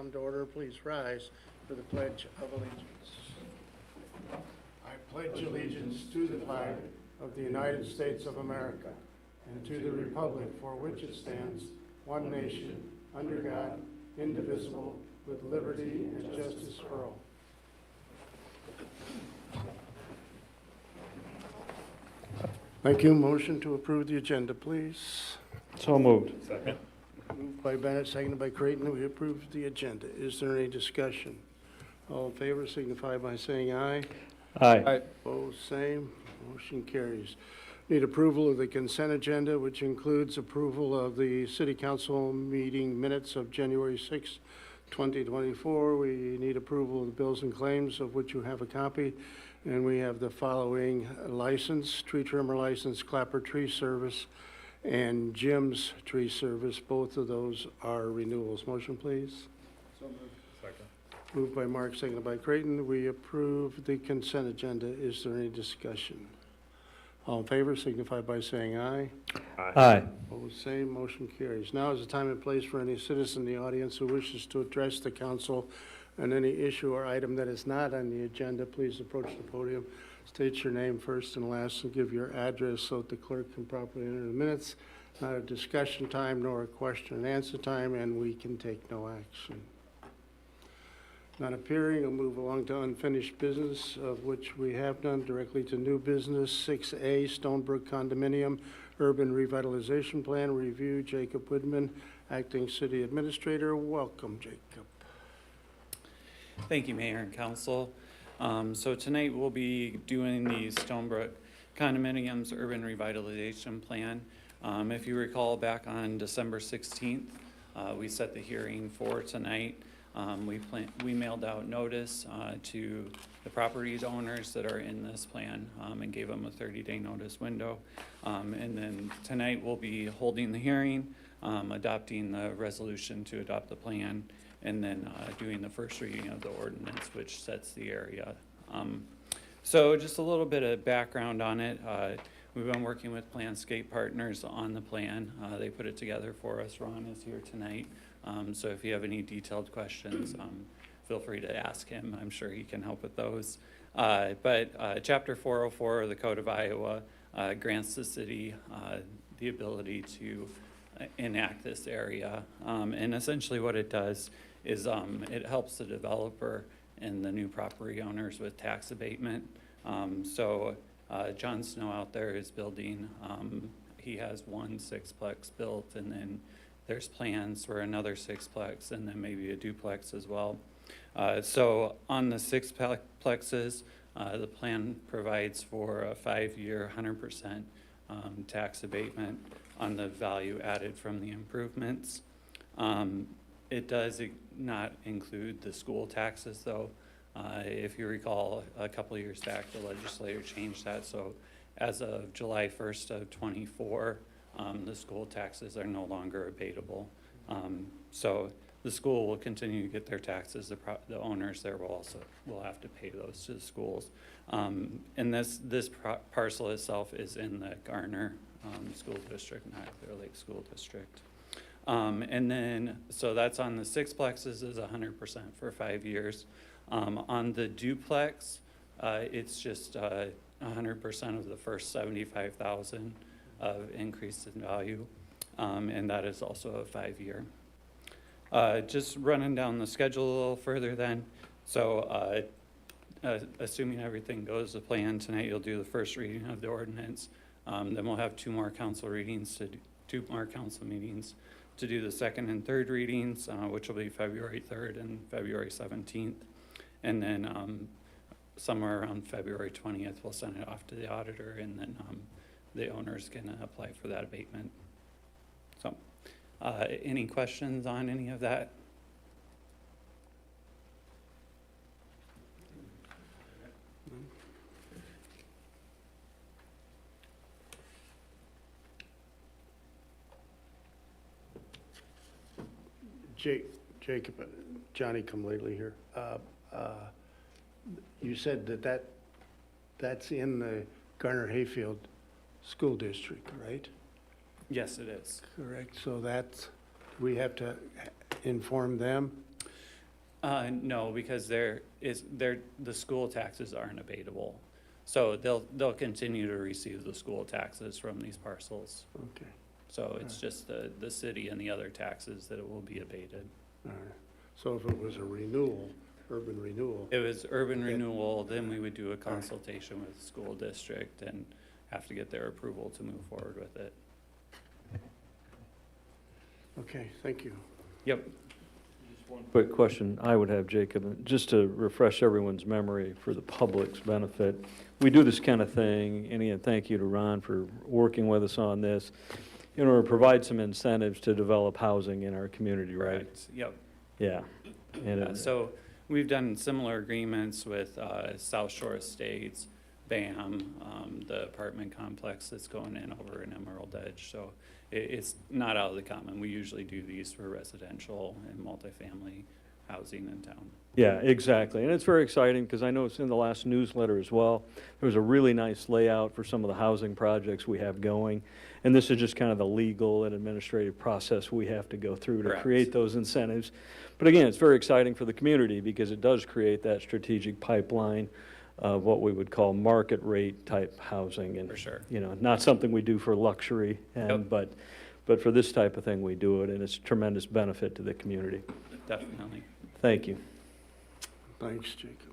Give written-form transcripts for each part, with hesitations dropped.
come to order. Please rise for the Pledge of Allegiance. I pledge allegiance to the flag of the United States of America and to the republic for which it stands, one nation, under God, indivisible, with liberty and justice for all. Thank you. Motion to approve the agenda, please. So moved. Second. Moved by Bennett, seconded by Creighton. We approve the agenda. Is there any discussion? All in favor signify by saying aye. Aye. Opposed, same. Motion carries. Need approval of the consent agenda, which includes approval of the City Council meeting minutes of January 6, 2024. We need approval of the bills and claims, of which you have a copy. And we have the following license: tree trimmer license, Clapper Tree Service, and Jim's Tree Service. Both of those are renewals. Motion, please. So moved. Second. Moved by Mark, seconded by Creighton. We approve the consent agenda. Is there any discussion? All in favor signify by saying aye. Aye. Opposed, same. Motion carries. Now is the time and place for any citizen in the audience who wishes to address the council on any issue or item that is not on the agenda. Please approach the podium. State your name first and last and give your address so that the clerk can properly enter the minutes. Not a discussion time nor a question and answer time, and we can take no action. Not appearing, we'll move along to unfinished business, of which we have none. Directly to new business. 6A, Stonebrook Condominium Urban Revitalization Plan Review. Jacob Woodman, Acting City Administrator. Welcome, Jacob. Thank you, Mayor and Council. So tonight we'll be doing the Stonebrook Condominiums Urban Revitalization Plan. If you recall, back on December 16th, we set the hearing for tonight. We mailed out notice to the properties owners that are in this plan and gave them a 30-day notice window. And then tonight we'll be holding the hearing, adopting the resolution to adopt the plan, and then doing the first reading of the ordinance, which sets the area. So just a little bit of background on it. We've been working with Planscape Partners on the plan. They put it together for us. Ron is here tonight. So if you have any detailed questions, feel free to ask him. I'm sure he can help with those. But Chapter 404 of the Code of Iowa grants the city the ability to enact this area. And essentially what it does is it helps the developer and the new property owners with tax abatement. So John Snow out there is building, he has one sixplex built, and then there's plans for another sixplex and then maybe a duplex as well. So on the sixplexes, the plan provides for a 5-year, 100% tax abatement on the value added from the improvements. It does not include the school taxes, though. If you recall, a couple of years back, the legislature changed that. So as of July 1st of 24, the school taxes are no longer abatable. So the school will continue to get their taxes. The owners there will have to pay those to the schools. And this parcel itself is in the Garner School District, not Clear Lake School District. And then, so that's on the sixplexes is 100% for 5 years. On the duplex, it's just 100% of the first 75,000 of increase in value, and that is also a 5-year. Just running down the schedule a little further then. So assuming everything goes to plan, tonight you'll do the first reading of the ordinance. Then we'll have two more council meetings to do the second and third readings, which will be February 3rd and February 17th. And then somewhere around February 20th, we'll send it off to the auditor, and then the owners can apply for that abatement. So any questions on any of that? Jacob, Johnny come lately here. You said that's in the Garner Hayfield School District, right? Yes, it is. Correct. So we have to inform them? No, because the school taxes aren't abatable. So they'll continue to receive the school taxes from these parcels. Okay, So it's just the city and the other taxes that it will be abated. all right. So if it was a renewal, urban renewal, If it was urban Okay. renewal, then we would do a consultation with the school district and have to get their approval to move forward with it. okay, thank you. Yep. Quick question I would have, Jacob, just to refresh everyone's memory for the public's benefit. We do this kind of thing, and again, thank you to Ron for working with us on this, in order to provide some incentives to develop housing in our community, right? Correct. Yep. Yeah. And So we've done similar agreements with South Shore Estates, BAM, the apartment complex that's going in over in Emerald Edge. So it's not out of the common. We usually do these for residential and multifamily housing in town. Yeah, exactly. And it's very exciting because I know it's in the last newsletter as well. There was a really nice layout for some of the housing projects we have going. And this is just kind of the legal and administrative process we have to go through to Correct. create those incentives. But again, it's very exciting for the community because it does create that strategic pipeline of what we would call market rate type housing. And, For sure. you know, not something we do for luxury, and, Yep. but for this type of thing, we do it, and it's a tremendous benefit to the community. Definitely. Thank you. Thanks, Jacob.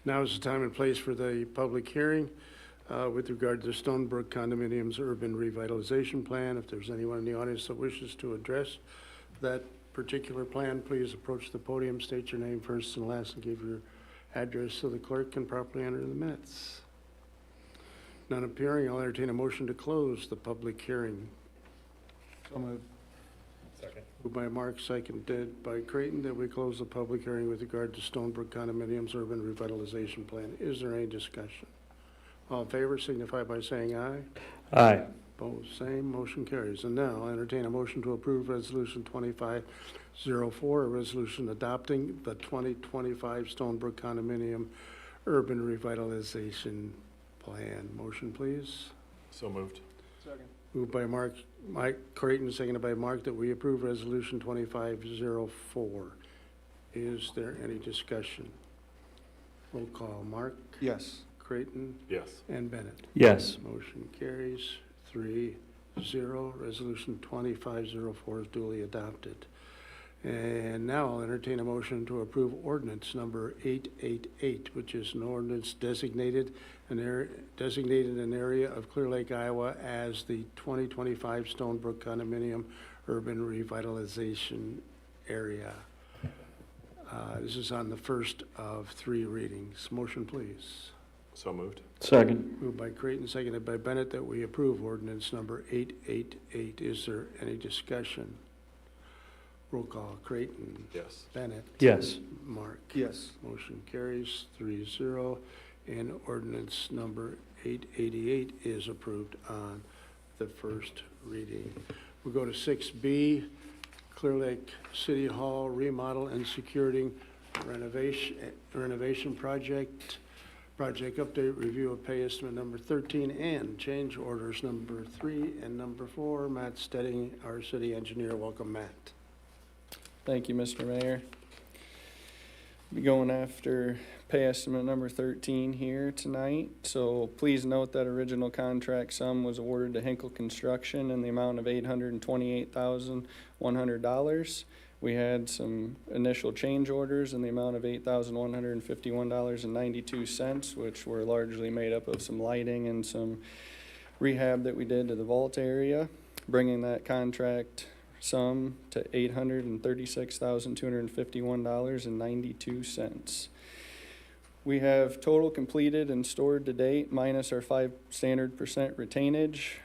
Now is the time and place for the public hearing with regard to the Stonebrook Condominiums Urban Revitalization Plan. If there's anyone in the audience that wishes to address that particular plan, please approach the podium, state your name first and last, and give your address so the clerk can properly enter the minutes. None appearing, I'll entertain a motion to close the public hearing. So moved. Second. Moved by Mark, seconded by Creighton, that we close the public hearing with regard to Stonebrook Condominiums Urban Revitalization Plan. Is there any discussion? All in favor signify by saying aye. Aye. Opposed, same, motion carries. And now I'll entertain a motion to approve Resolution 2504, a resolution adopting the 2025 Stonebrook Condominium Urban Revitalization Plan. Motion, please. So moved. Moved by Mike Creighton, seconded by Mark, that we approve Resolution 2504. Is there any discussion? Roll call. Mark? Yes. Creighton? Yes. And Bennett? Yes. Motion carries 3-0. Resolution 2504 is duly adopted. And now I'll entertain a motion to approve ordinance number 888, which is an ordinance designated an area of Clear Lake, Iowa as the 2025 Stonebrook Condominium Urban Revitalization Area. This is on the first of 3 readings. Motion, please. So moved. Second. Moved by Creighton, seconded by Bennett, that we approve ordinance number 888. Is there any discussion? Roll call. Creighton? Yes. Bennett? Yes. Mark? Yes. Motion carries 3-0, and ordinance number 888 is approved on the first reading. We'll go to 6B, Clear Lake City Hall remodel and security renovation project. Project update, review of pay estimate number 13 and change orders number 3 and number 4. Matt Stedding, our city engineer. Welcome, Matt. Thank you, Mr. Mayor. Be going after pay estimate number 13 here tonight. So please note that original contract sum was awarded to Hinkle Construction in the amount of $828,100. We had some initial change orders in the amount of $8,151.92, which were largely made up of some lighting and some rehab that we did to the vault area, bringing that contract sum to $836,251.92. We have total completed and stored to date minus our 5% standard retainage.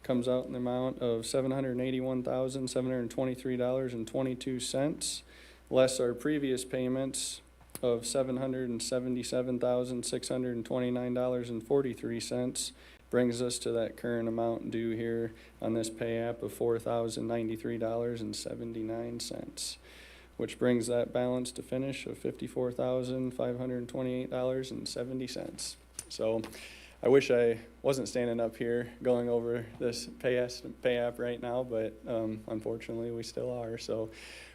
Comes out in the amount of $781,723.22, less our previous payments of $777,629.43, brings us to that current amount due here on this pay app of $4,093.79, which brings that balance to finish of $54,528.70. So I wish I wasn't standing up here going over this pay app right now, but unfortunately we still are. So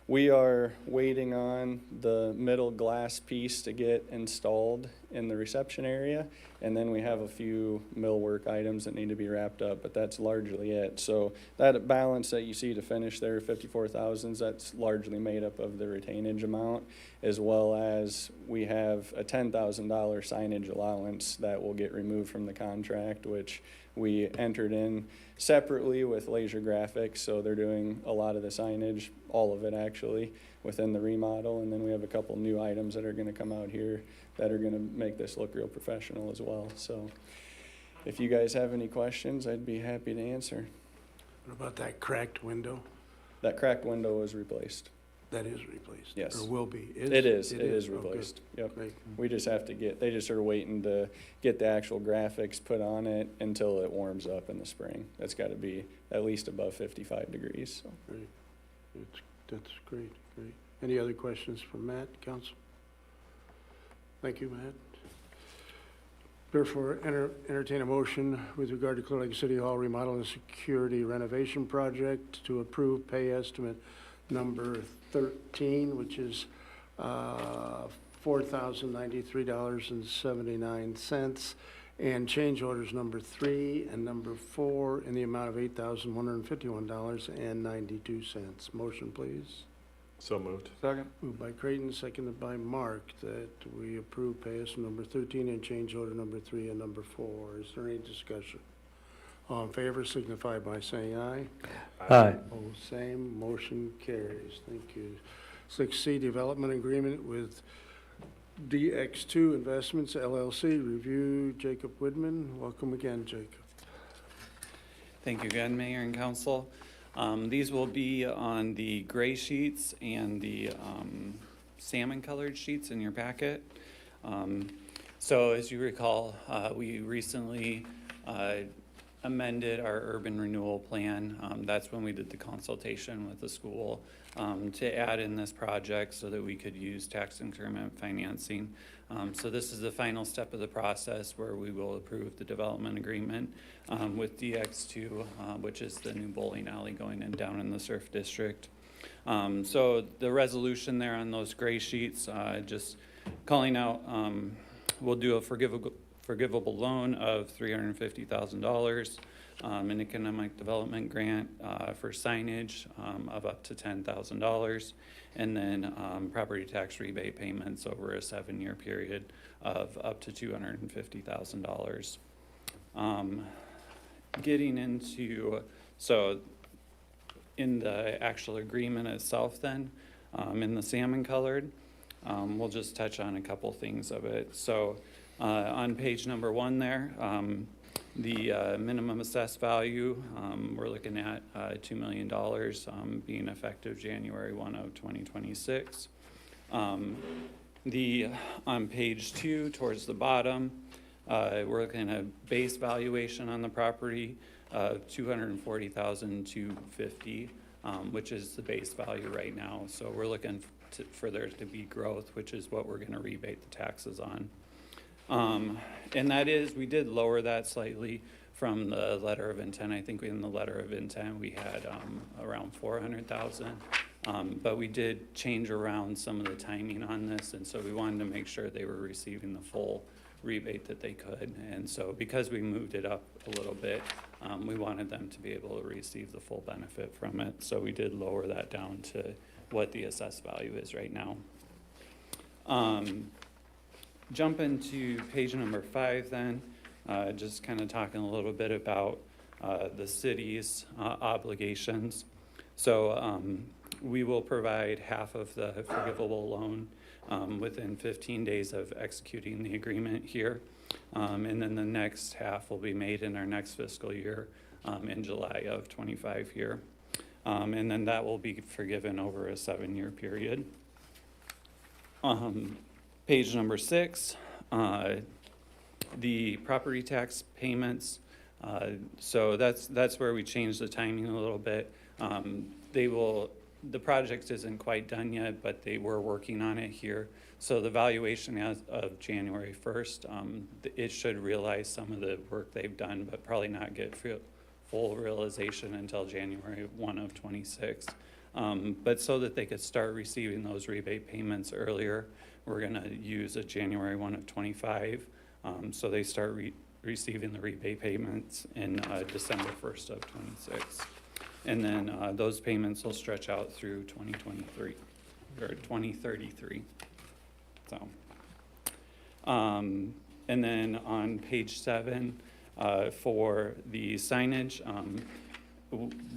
We are waiting on the middle glass piece to get installed in the reception area, and then we have a few millwork items that need to be wrapped up, but that's largely it. So that balance that you see to finish there, 54,000, that's largely made up of the retainage amount, as well as we have a $10,000 signage allowance that will get removed from the contract, which we entered in separately with Laser Graphics, so they're doing a lot of the signage, all of it actually, within the remodel. And then we have a couple new items that are gonna come out here that are gonna make this look real professional as well. So if you guys have any questions, I'd be happy to answer. What about that cracked window? That cracked window was replaced. That is replaced? Yes. Or will be? It is Oh, good. replaced. Yep. Great. We just have to they just are waiting to get the actual graphics put on it until it warms up in the spring. That's gotta be at least above 55 degrees, so. Great. That's great, great. Any other questions for Matt, council? Thank you, Matt. Therefore, entertain a motion with regard to Clear Lake City Hall remodel and security renovation project to approve pay estimate number 13, which is $4,093.79, and change orders number 3 and number 4 in the amount of $8,151.92. Motion, please. So moved. Second. Moved by Creighton, seconded by Mark, that we approve pay estimate number 13 and change order number 3 and number 4. Is there any discussion? All in favor signify by saying aye. Aye. Opposed, same. Motion carries. Thank you. 6C, development agreement with DX2 Investments LLC. Review, Jacob Widman. Welcome again, Jacob. Thank you again, Mayor and Council. These will be on the gray sheets and the salmon-colored sheets in your packet. So as you recall, we recently amended our urban renewal plan. That's when we did the consultation with the school to add in this project so that we could use tax increment financing. So this is the final step of the process where we will approve the development agreement with DX2, which is the new bowling alley going in down in the Surf District. So the resolution there on those gray sheets, just calling out, we'll do a forgivable loan of $350,000, an economic development grant for signage of up to $10,000, and then property tax rebate payments over a 7-year period of up to $250,000. Getting into, so in the actual agreement itself then, in the salmon colored, we'll just touch on a couple things of it. So on page number 1 there, the minimum assessed value, we're looking at $2 million being effective January 1 of 2026. On page 2 towards the bottom, we're looking at base valuation on the property of $240,250, which is the base value right now. So we're looking for there to be growth, which is what we're going to rebate the taxes on. And that is, we did lower that slightly from the letter of intent. I think in the letter of intent we had around 400,000, but we did change around some of the timing on this, and so we wanted to make sure they were receiving the full rebate that they could. And so because we moved it up a little bit, we wanted them to be able to receive the full benefit from it. So we did lower that down to what the assessed value is right now. Jump into page number 5 then, just kind of talking a little bit about the city's obligations. So we will provide half of the forgivable loan within 15 days of executing the agreement here. And then the next half will be made in our next fiscal year in July of 25 here. And then that will be forgiven over a 7-year period. Page number 6, the property tax payments. So that's where we changed the timing a little bit. The project isn't quite done yet, but they were working on it here. So the valuation as of January 1st, it should realize some of the work they've done, but probably not get full realization until January 1 of 26. But so that they could start receiving those rebate payments earlier, we're gonna use a January 1 of '25. So they start receiving the rebate payments in December 1st of '26. And then those payments will stretch out through 2023, or 2033. So, and then on page 7, for the signage,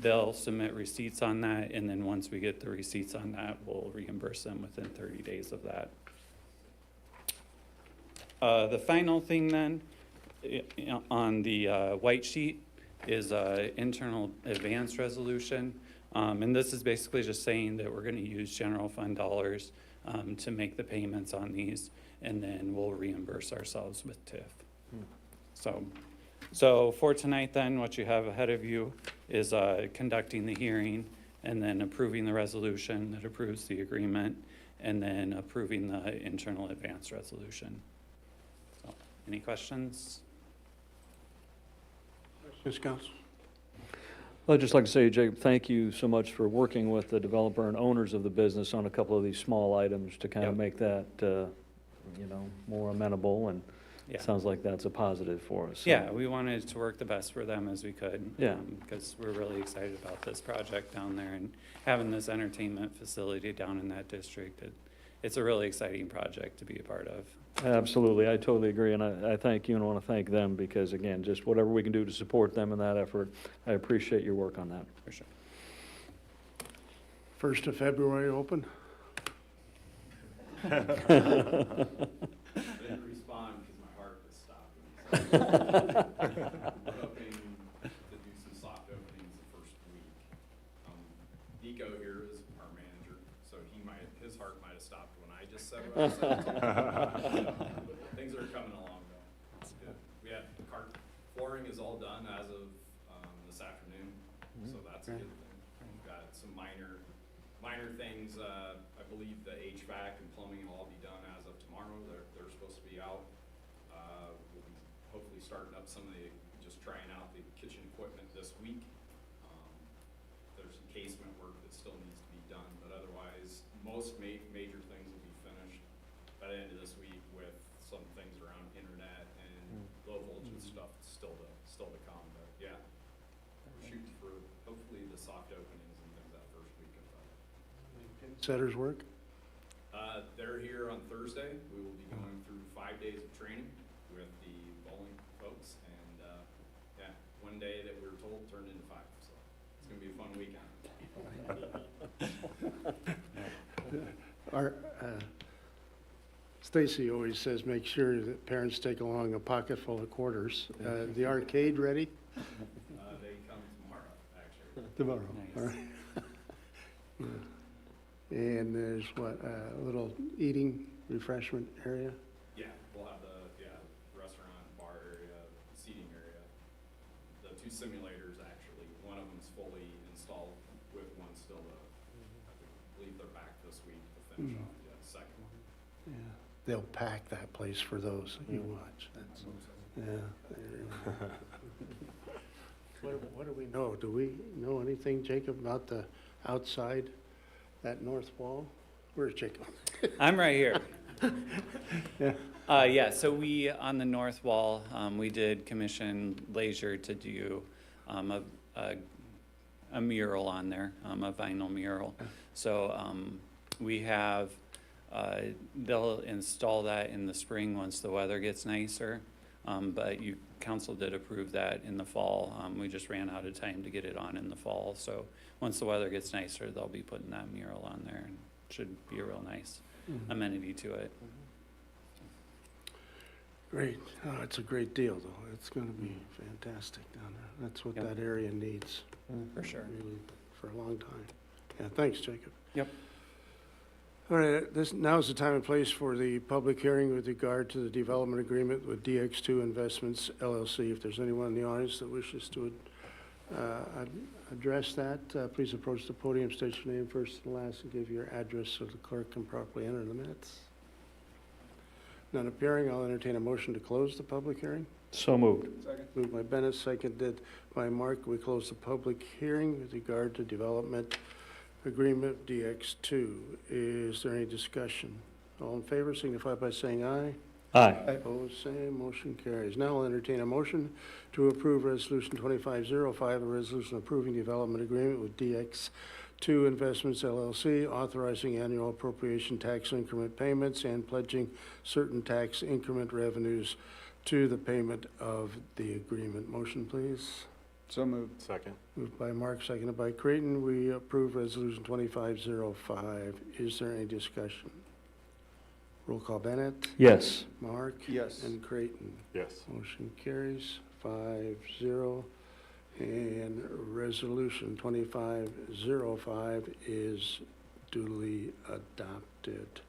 they'll submit receipts on that, and then once we get the receipts on that, we'll reimburse them within 30 days of that. The final thing then, on the white sheet is internal advance resolution. And this is basically just saying that we're gonna use general fund dollars to make the payments on these, and then we'll reimburse ourselves with TIF. So for tonight then, what you have ahead of you is conducting the hearing, and then approving the resolution that approves the agreement, and then approving the internal advance resolution. So, any questions? Ms. Council? I'd just like to say, Jacob, thank you so much for working with the developer and owners of the business on a couple of these small items to kind of Yep. make that, more amenable, and Yeah. it sounds like that's a positive for us. So, Yeah, we wanted to work the best for them as we could. Yeah. Because we're really excited about this project down there and having this entertainment facility down in that district. It's a really exciting project to be a part of. Absolutely, I totally agree, and I thank you and want to thank them, because again, just whatever we can do to support them in that effort, I appreciate your work on that. For sure. 1st of February open? I didn't respond because my heart was stopping. We're hoping to do some soft openings the first week. Nico here is our manager, so his heart might have stopped when I just said what I said. But things are coming along though. It's good. We have flooring is all done as of this afternoon, so that's a good thing. We've got some minor things. I believe the HVAC and plumbing will all be done as of tomorrow. They're supposed to be out. We'll be hopefully starting up just trying out the kitchen equipment this week. There's some casement work that still needs to be done, but otherwise, most major things will be finished by the end of this week, with some things around internet and low voltage stuff still to come. But yeah, we're shooting for hopefully the soft openings and things that first week of Setters work? They're here on Thursday. We will be going through 5 days of training with the bowling folks, and yeah, one day that we were told turned into 5, so it's gonna be a fun weekend. Our, Stacy always says, make sure that parents take along a pocket full of quarters. The arcade ready? They come tomorrow, actually. Tomorrow, Nice. all right. Yeah. And there's what, a little eating refreshment area? Yeah, we'll have the restaurant, bar area, seating area. The 2 simulators, actually, one of them's fully installed with one still I believe they're back this week to finish off the second one. Yeah. They'll pack that place for those that you watch. That's, yeah. they really- What do we know? Do we know anything, Jacob, about the outside, that north wall? Where's Jacob? I'm right here. Yeah. Yeah, so we, on the north wall, we did commission Leisure to do a mural on there, a vinyl mural. So we have, they'll install that in the spring once the weather gets nicer. But council did approve that in the fall. We just ran out of time to get it on in the fall. So once the weather gets nicer, they'll be putting that mural on there, and should be a real nice amenity to it. Great. Oh, it's a great deal, though. It's going to be fantastic down there. That's what Yep. that area needs. For sure. Really, for a long time. Yeah, thanks, Jacob. Yep. All right, now's the time and place for the public hearing with regard to the development agreement with DX2 Investments LLC. If there's anyone in the audience that wishes to address that, please approach the podium, state your name first and last, and give your address so the clerk can properly enter the minutes. None appearing, I'll entertain a motion to close the public hearing. So moved. Moved by Bennett, seconded by Mark. We close the public hearing with regard to development agreement DX2. Is there any discussion? All in favor signify by saying aye. Aye. Opposed, same, motion carries. Now I'll entertain a motion to approve Resolution 2505, a resolution approving development agreement with DX2 Investments LLC, authorizing annual appropriation tax increment payments and pledging certain tax increment revenues to the payment of the agreement. Motion, please. So moved. Second. Moved by Mark, seconded by Creighton. We approve Resolution 2505. Is there any discussion? Roll call Bennett, Yes. Mark, Yes. and Creighton. Yes. Motion carries 5-0. And Resolution 2505 is duly adopted.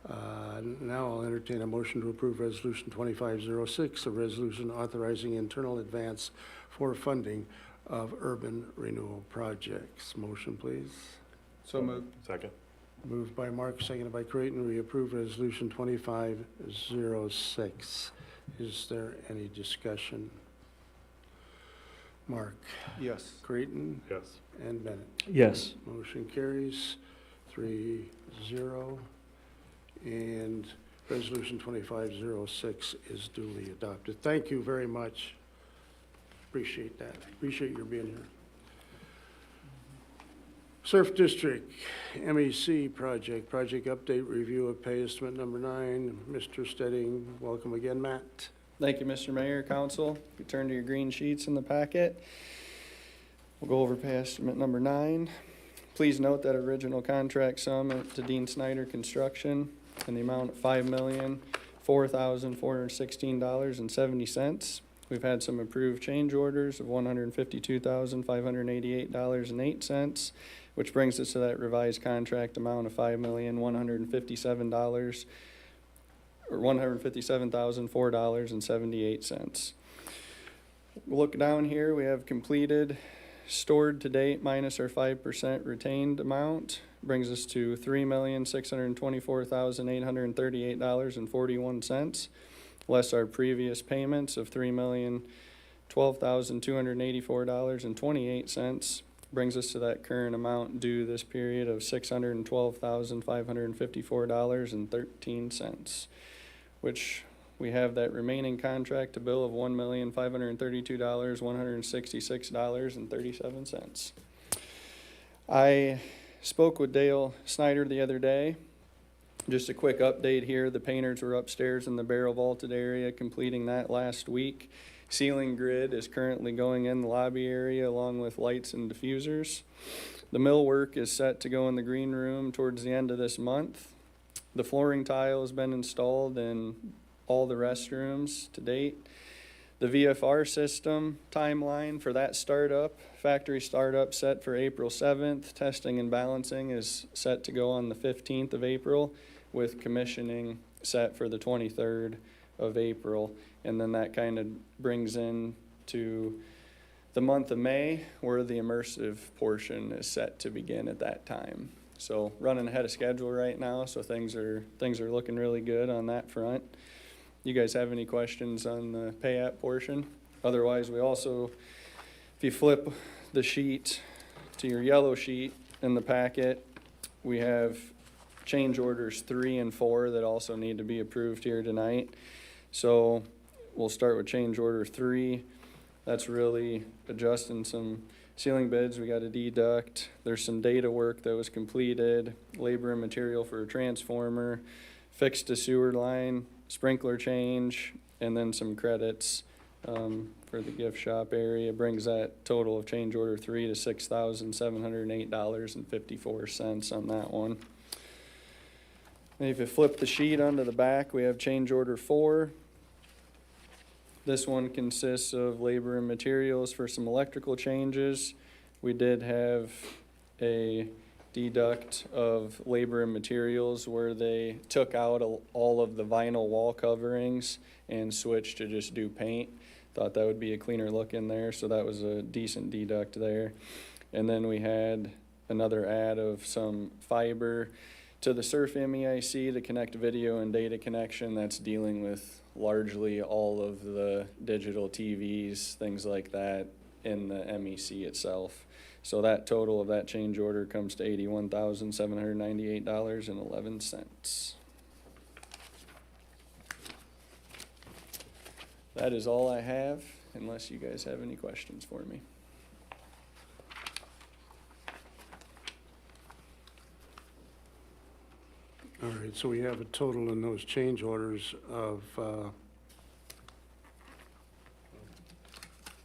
Now I'll entertain a motion to approve Resolution 2506, a resolution authorizing internal advance for funding of urban renewal projects. Motion, please. So moved. Second. Moved by Mark, seconded by Creighton. We approve Resolution 2506. Is there any discussion? Mark, Yes. Creighton, Yes. and Bennett. Yes. Motion carries 3-0. And Resolution 2506 is duly adopted. Thank you very much. Appreciate that. Appreciate your being here. Surf District, MEC project update, review of pay estimate number 9. Mr. Stedding, welcome again, Matt. Thank you, Mr. Mayor, Council. If you turn to your green sheets in the packet, we'll go over pay estimate number 9. Please note that original contract sum to Dean Snyder Construction in the amount of $5,004,416.70. We've had some approved change orders of $152,588.08, which brings us to that revised contract amount of $5,157,000 or $157,004.78. Look down here, we have completed, stored to date minus our 5% retained amount, brings us to $3,624,838.41, less our previous payments of $3,012,284.28, brings us to that current amount due this period of $612,554.13, which we have that remaining contract to bill of $1,532,166.37. I spoke with Dale Snyder the other day. Just a quick update here. The painters were upstairs in the barrel vaulted area completing that last week. Ceiling grid is currently going in the lobby area along with lights and diffusers. The mill work is set to go in the green room towards the end of this month. The flooring tile has been installed in all the restrooms to date. The VFR system timeline for that startup, factory startup set for April 7th. Testing and balancing is set to go on the 15th of April with commissioning set for the 23rd of April. And then that kind of brings in to the month of May where the immersive portion is set to begin at that time. So running ahead of schedule right now, so things are looking really good on that front. You guys have any questions on the pay app portion? Otherwise, we also, if you flip the sheet to your yellow sheet in the packet, we have change orders 3 and 4 that also need to be approved here tonight. So we'll start with change order 3. That's really adjusting some ceiling bids we got to deduct. There's some data work that was completed, labor and material for a transformer, fixed a sewer line, sprinkler change, and then some credits for the gift shop area. Brings that total of change order 3 to $6,708.54 on that one. And if you flip the sheet onto the back, we have change order 4. This one consists of labor and materials for some electrical changes. We did have a deduct of labor and materials where they took out all of the vinyl wall coverings and switched to just do paint. Thought that would be a cleaner look in there, so that was a decent deduct there. And then we had another add of some fiber to the Surf MEIC to connect video and data connection. That's dealing with largely all of the digital TVs, things like that in the MEC itself. So that total of that change order comes to $81,798.11. That is all I have, unless you guys have any questions for me. All right, so we have a total in those change orders of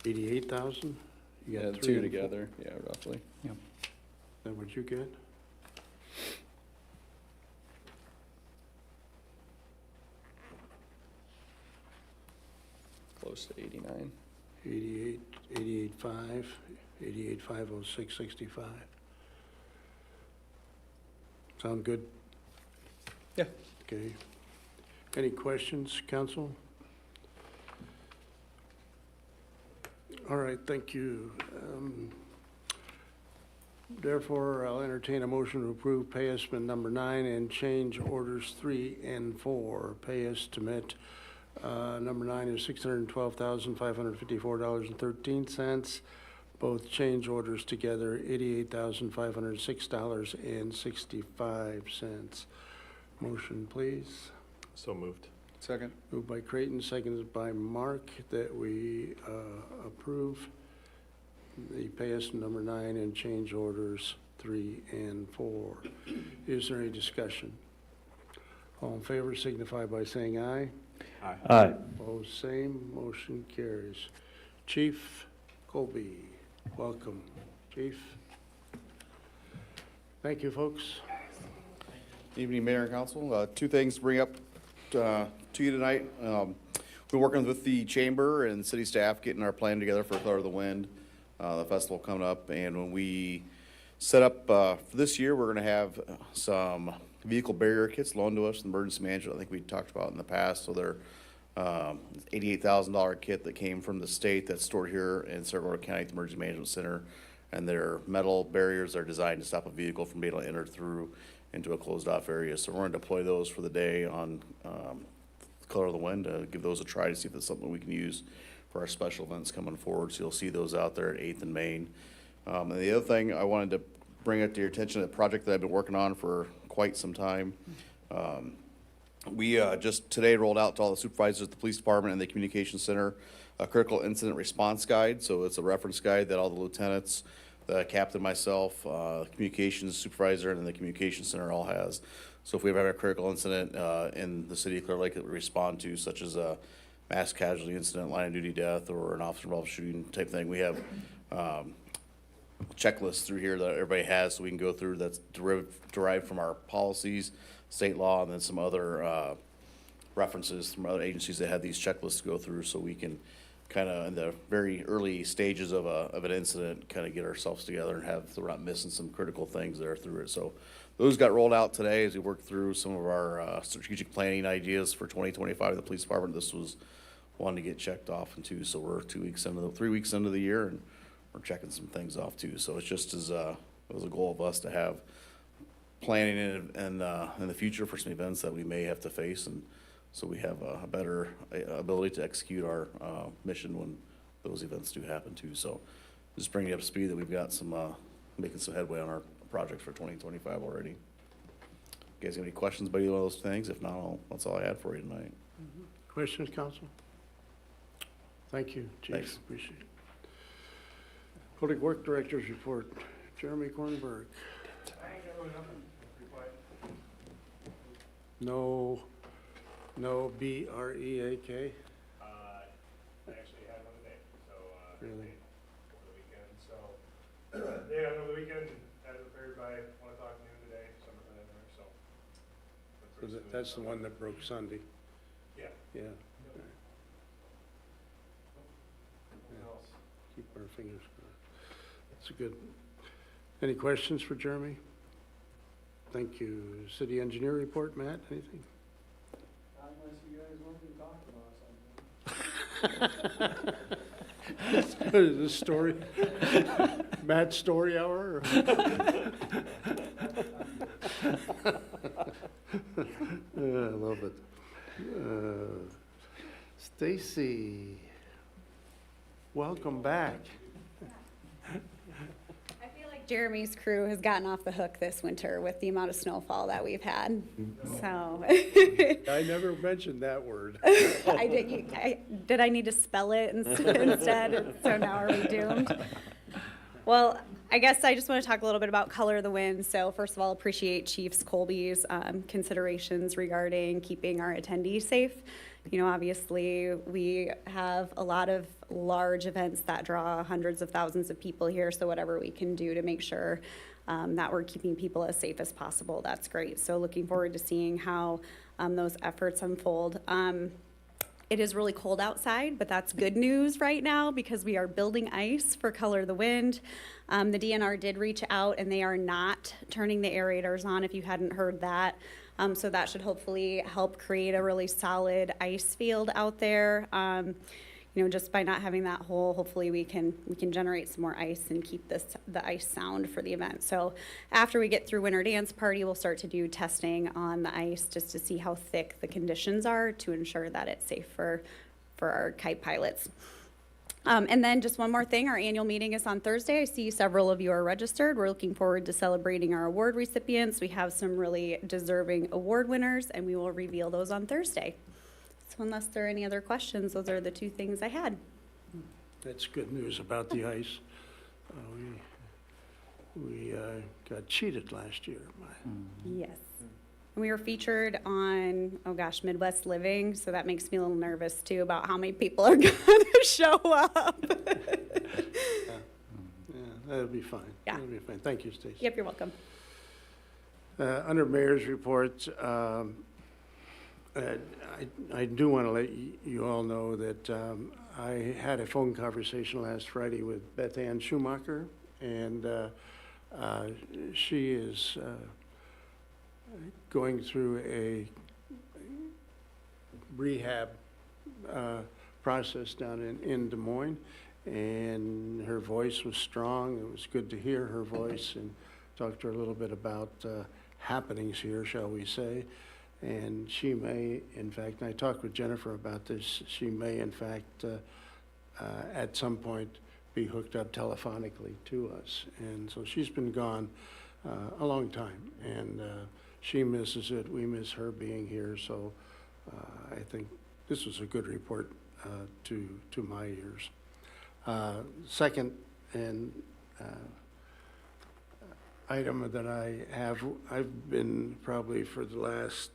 88,000? You Yeah, got the three two and four. together, yeah, roughly. Is that what you get? Close to 89. 88, 88.5, 88,506.65. Sound good? Yeah. Okay. Any questions, council? All right, thank you. Therefore, I'll entertain a motion to approve pay estimate number 9 and change orders 3 and 4. Pay estimate number 9 is $612,554.13. Both change orders together, $88,506.65. Motion, please. So moved. Second. Moved by Creighton, seconded by Mark, that we approve the pay estimate number 9 and change orders 3 and 4. Is there any discussion? All in favor signify by saying aye. Aye. Aye. Opposed, same. Motion carries. Chief Colby, welcome. Chief. Thank you, folks. Evening, Mayor and Council. Two things to bring up to you tonight. We're working with the chamber and city staff, getting our plan together for Color of the Wind, the festival coming up. And when we set up for this year, we're going to have some vehicle barrier kits loaned to us, emergency management, I think we talked about in the past. So they're $88,000 kit that came from the state that's stored here in Saragordo County at the Emergency Management Center. And they're metal barriers that are designed to stop a vehicle from being able to enter through into a closed-off area. So we're going to deploy those for the day on Color of the Wind, to give those a try to see if it's something we can use for our special events coming forward. So you'll see those out there at 8th and Main. And the other thing I wanted to bring up to your attention, a project that I've been working on for quite some time. We just today rolled out to all the supervisors at the police department and the communications center a critical incident response guide. So it's a reference guide that all the lieutenants, the captain, myself, communications supervisor, and the communications center all has. So if we ever have a critical incident in the city of Clear Lake that we respond to, such as a mass casualty incident, line of duty death, or an officer involved shooting type thing, we have checklists through here that everybody has, so we can go through, that's derived from our policies, state law, and then some other references from other agencies that have these checklists to go through, so we can kind of in the very early stages of an incident, kind of get ourselves together and have, so we're not missing some critical things there through it. So those got rolled out today as we worked through some of our strategic planning ideas for 2025 of the police department. This was one to get checked off into, so we're 3 weeks into the year, and we're checking some things off too. So it's just as it was a goal of us to have planning in the future for some events that we may have to face, and so we have a better ability to execute our mission when those events do happen too. So just bringing you up to speed that we've got some making some headway on our projects for 2025 already. You guys got any questions about either one of those things? If not, that's all I had for you tonight. Questions, council? Thank you, Chief. Thanks. Appreciate it. Public Work Director's report. Jeremy Kornberg. No B-R-E-A-K? I actually had one today, so, Really? over the weekend, so, they had over the weekend, had it repaired by 1 o'clock noon today, something in there, so. went So pretty smooth. that's the one that broke Sunday? Yeah. Yeah. Nothing else. Keep our fingers crossed. That's good. Any questions for Jeremy? Thank you. City engineer report, Matt, anything? Unless you guys want to talk about something. Is this story, Matt's story hour? Or? I love it. Stacy, welcome back. I Jeremy's crew has gotten off the hook this winter with the amount of snowfall that we've had, so. I never mentioned that word. Did I need to spell it instead? So now are we doomed? Well, I guess I just want to talk a little bit about Color of the Wind. So first of all, appreciate Chiefs Colby's considerations regarding keeping our attendees safe. You know, obviously, we have a lot of large events that draw hundreds of thousands of people here, so whatever we can do to make sure that we're keeping people as safe as possible, that's great. So looking forward to seeing how those efforts unfold. It is really cold outside, but that's good news right now because we are building ice for Color of the Wind. The DNR did reach out and they are not turning the aerators on, if you hadn't heard that. So that should hopefully help create a really solid ice field out there. You know, just by not having that hole, hopefully we can generate some more ice and keep the ice sound for the event. So after we get through Winter Dance Party, we'll start to do testing on the ice just to see how thick the conditions are to ensure that it's safe for our kite pilots. And then just one more thing, our annual meeting is on Thursday. I see several of you are registered. We're looking forward to celebrating our award recipients. We have some really deserving award winners, and we will reveal those on Thursday. So unless there are any other questions, those are the two things I had. That's good news about the ice. We got cheated last year. Yes. And we were featured on, oh gosh, Midwest Living, so that makes me a little nervous too about how many people are going to show up. Yeah, that'll be fine. Yeah. That'll be fine. Thank you, Stacy. Yep, you're welcome. Under Mayor's report, I do want to let you all know that I had a phone conversation last Friday with Beth Ann Schumacher, and she is going through a rehab process down in Des Moines, and her voice was strong. It was good to hear her voice and talk to her a little bit about happenings here, shall we say. And she may, in fact, and I talked with Jennifer about this, she may, in fact, at some point be hooked up telephonically to us. And so she's been gone a long time, and she misses it. We miss her being here. So I think this was a good report to my ears. Second, and item that I've been probably for the last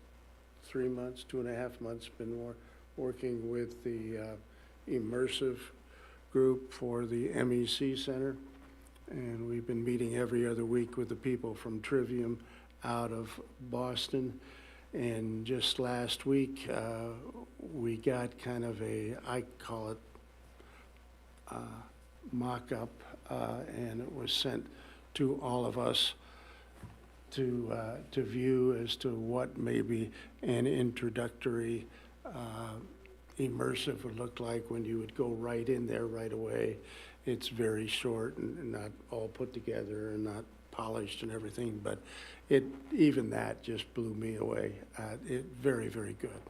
3 months, 2.5 months, been working with the immersive group for the MEC Center. And we've been meeting every other week with the people from Trivium out of Boston. And just last week, we got kind of I call it mock-up, and it was sent to all of us to view as to what maybe an introductory immersive would look like when you would go right in there right away. It's very short and not all put together and not polished and everything, but even that just blew me away. Very, very good.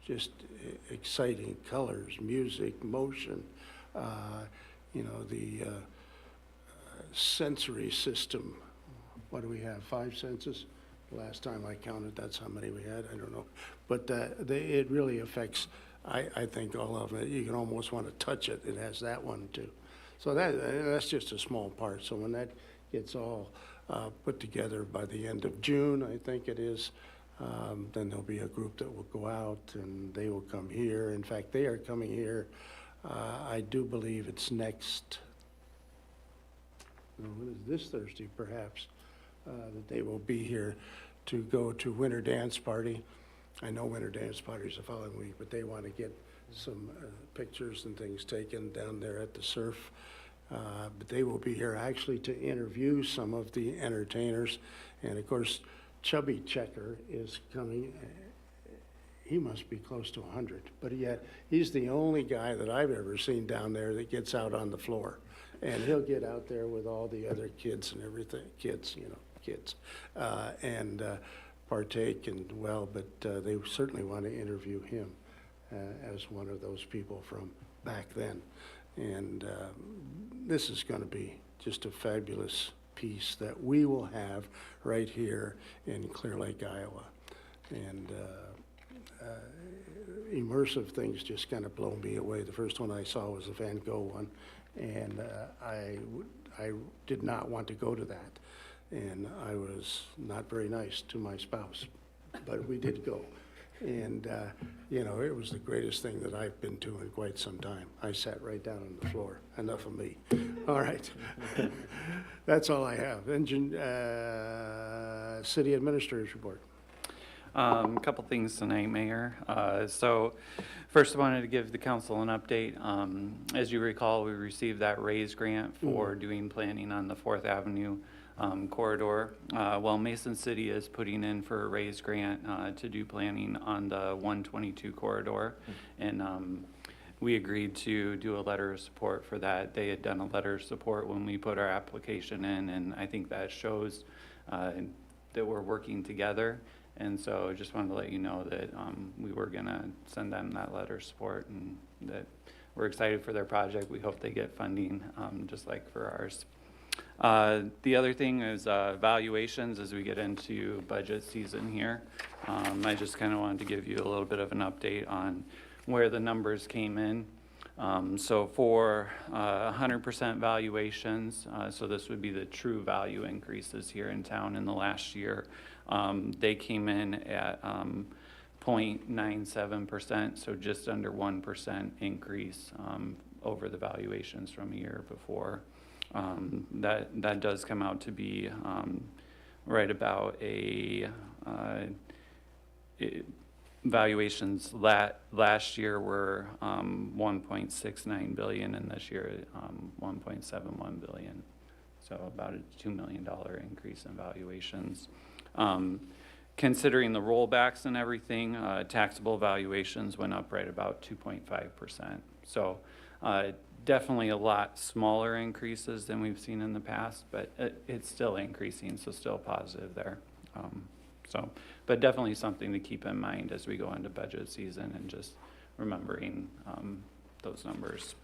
Just exciting colors, music, motion, the sensory system. What do we have, 5 senses? The last time I counted, that's how many we had, I don't know. But it really affects, I think, all of it. You can almost want to touch it. It has that one too. So that's just a small part. So when that gets all put together by the end of June, I think it is, then there'll be a group that will go out and they will come here. In fact, they are coming here. I do believe it's this Thursday perhaps, that they will be here to go to Winter Dance Party. I know Winter Dance Party is the following week, but they want to get some pictures and things taken down there at the surf. But they will be here actually to interview some of the entertainers. And of course, Chubby Checker is coming. He must be close to 100, but yet he's the only guy that I've ever seen down there that gets out on the floor. And he'll get out there with all the other kids and everything, and partake and but they certainly want to interview him as one of those people from back then. And this is going to be just a fabulous piece that we will have right here in Clear Lake, Iowa. And immersive things just kind of blow me away. The first one I saw was the Van Gogh one, and I did not want to go to that. And I was not very nice to my spouse, but we did go. And, you know, it was the greatest thing that I've been to in quite some time. I sat right down on the floor. Enough of me. All right. That's all I have. City Administrator's Report. A couple things tonight, Mayor. So first I wanted to give the council an update. As you recall, we received that RAISE grant for doing planning on the 4th Avenue corridor. Well, Mason City is putting in for a RAISE grant to do planning on the 122 corridor. And we agreed to do a letter of support for that. They had done a letter of support when we put our application in, and I think that shows that we're working together. And so I just wanted to let you know that we were gonna send them that letter of support, and that we're excited for their project. We hope they get funding, just like for ours. The other thing is valuations as we get into budget season here. I just kind of wanted to give you a little bit of an update on where the numbers came in. So for 100% valuations, so this would be the true value increases here in town in the last year. They came in at 0.97%, so just under 1% increase over the valuations from a year before. That does come out to be right about a valuations last year were 1.69 billion, and this year 1.71 billion. So about a $2 million increase in valuations. Considering the rollbacks and everything, taxable valuations went up right about 2.5%. So definitely a lot smaller increases than we've seen in the past, but it's still increasing, so still positive there. But definitely something to keep in mind as we go into budget season, and just remembering those numbers.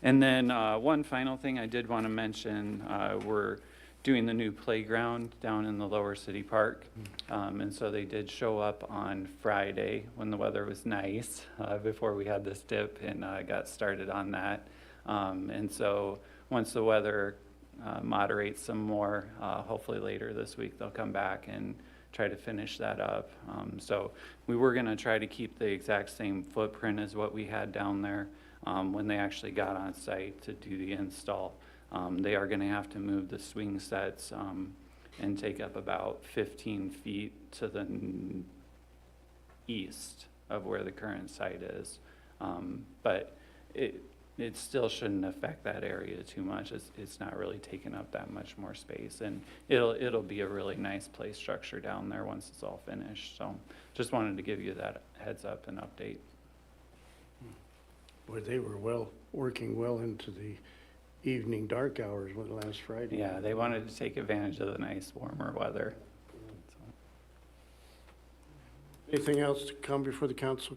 And then one final thing I did want to mention, we're doing the new playground down in the Lower City Park. And so they did show up on Friday when the weather was nice, before we had this dip, and got started on that. And so once the weather moderates some more, hopefully later this week, they'll come back and try to finish that up. So we were gonna try to keep the exact same footprint as what we had down there when they actually got on site to do the install. They are gonna have to move the swing sets and take up about 15 feet to the east of where the current site is. But it still shouldn't affect that area too much. It's not really taking up that much more space, and it'll be a really nice play structure down there once it's all finished. So just wanted to give you that heads up and update. Boy, they were working well into the evening dark hours last Friday. Yeah, they wanted to take advantage of the nice warmer weather. Anything else to come before the council?